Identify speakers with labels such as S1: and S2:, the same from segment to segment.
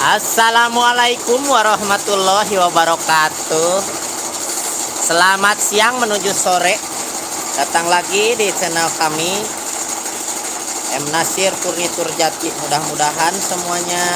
S1: Assalamualaikum warahmatullahi wabarakatuh. Selamat siang menuju sore. Datang lagi di channel kami M Nasir Furnitur Jati. Mudah-mudahan semuanya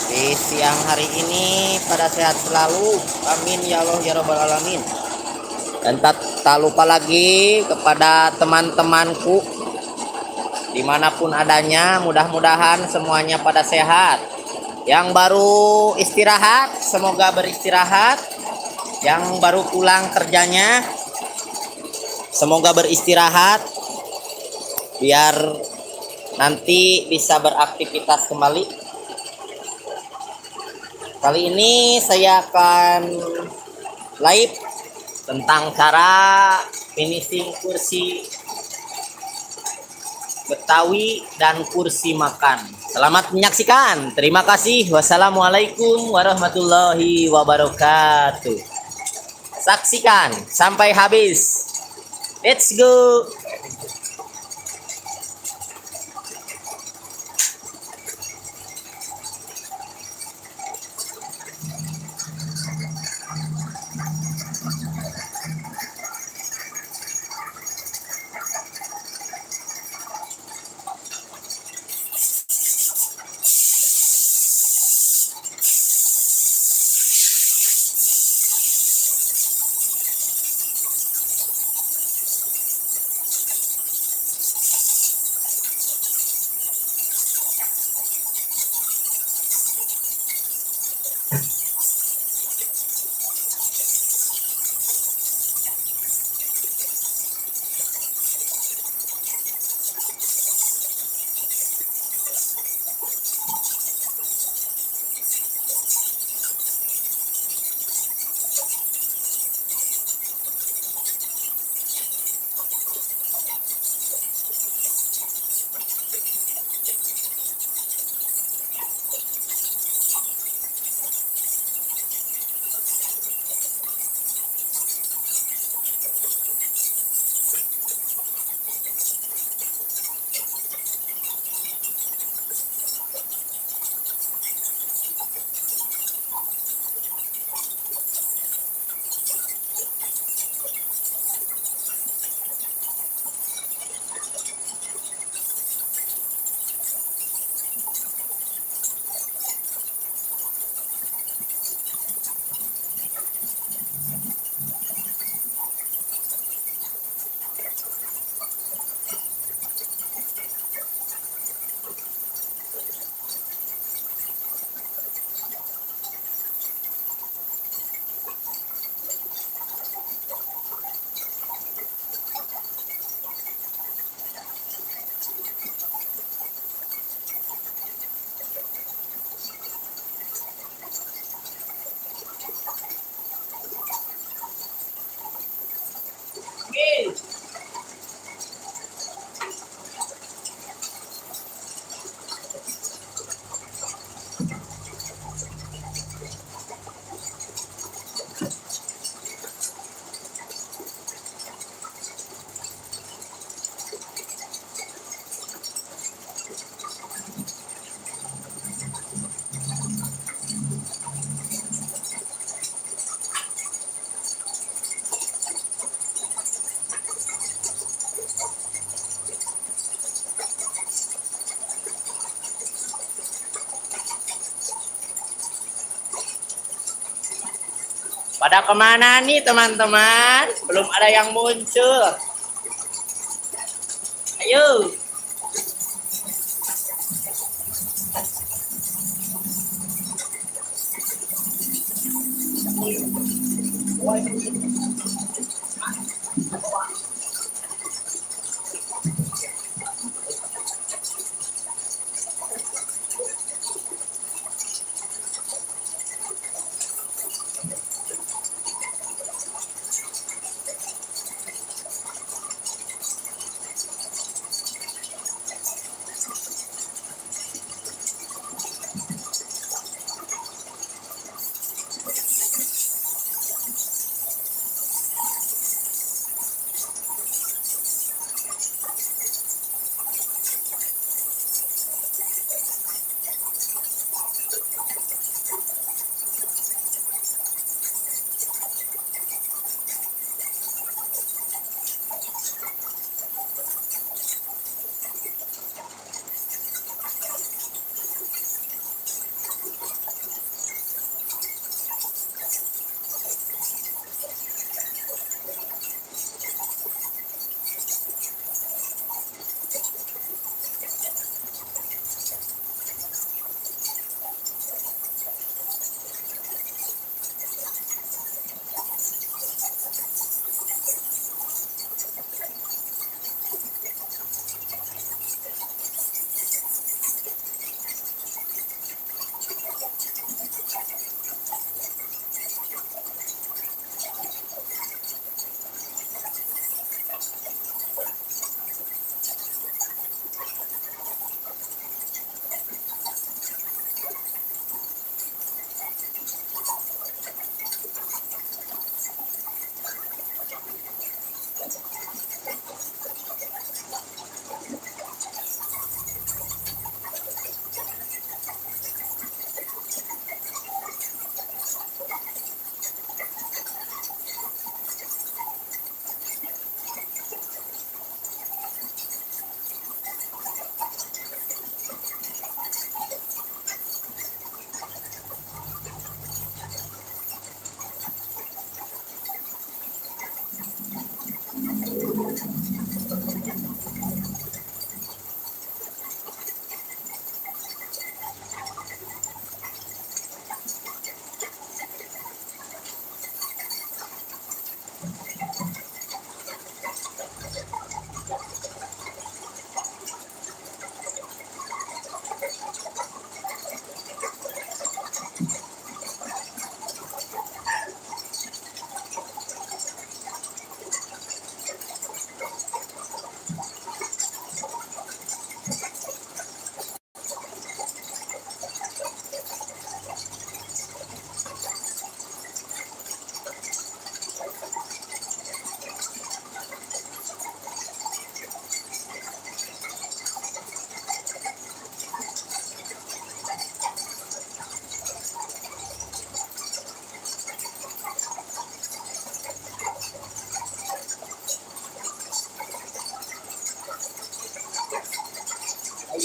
S1: di siang hari ini pada sehat selalu. Amin ya Allah ya Rabbal Alamin. Dan tak lupa lagi kepada teman-temanku dimanapun adanya, mudah-mudahan semuanya pada sehat. Yang baru istirahat, semoga beristirahat. Yang baru pulang kerjanya, semoga beristirahat. Biar nanti bisa beraktivitas kembali. Kali ini saya akan live tentang cara finishing kursi Betawi dan kursi makan. Selamat menyaksikan. Terima kasih. Wassalamualaikum warahmatullahi wabarakatuh. Saksikan sampai habis. Let's go. Pada kemana nih teman-teman? Belum ada yang muncul. Ayo.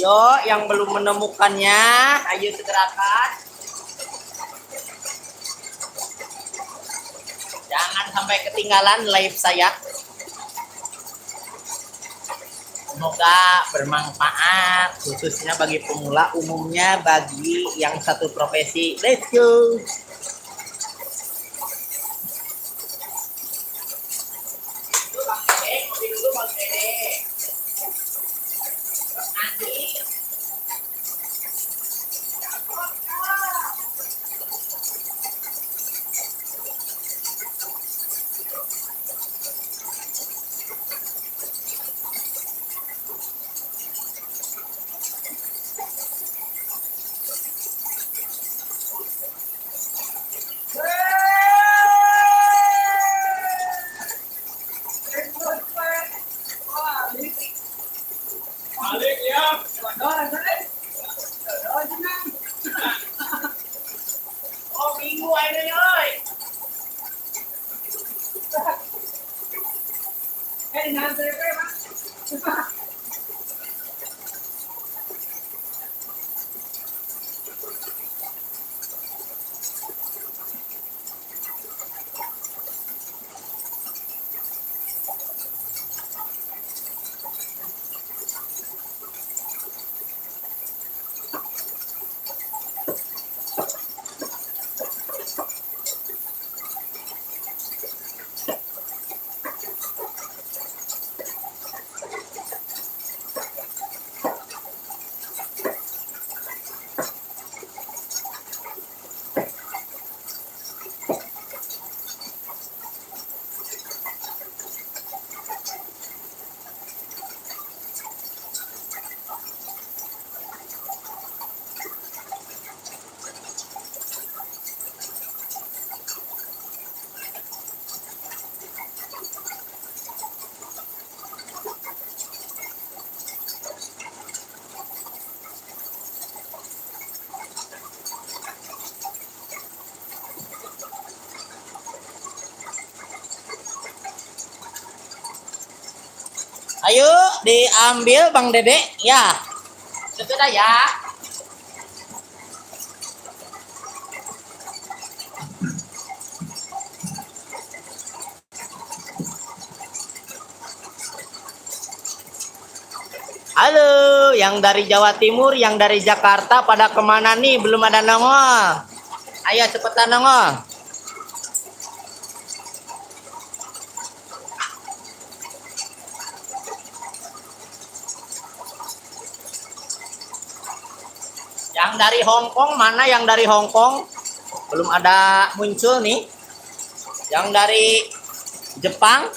S1: Ayo, yang belum menemukannya, ayo segerakan. Jangan sampai ketinggalan live saya. Semoga bermanfaat, khususnya bagi pemula, umumnya bagi yang satu profesi. Let's go! Ayo diambil Bang Dede ya. Sudah ya. Halo, yang dari Jawa Timur, yang dari Jakarta pada kemana nih? Belum ada nongol. Ayo cepetan nongol. Yang dari Hong Kong, mana yang dari Hong Kong? Belum ada muncul nih. Yang dari Jepang,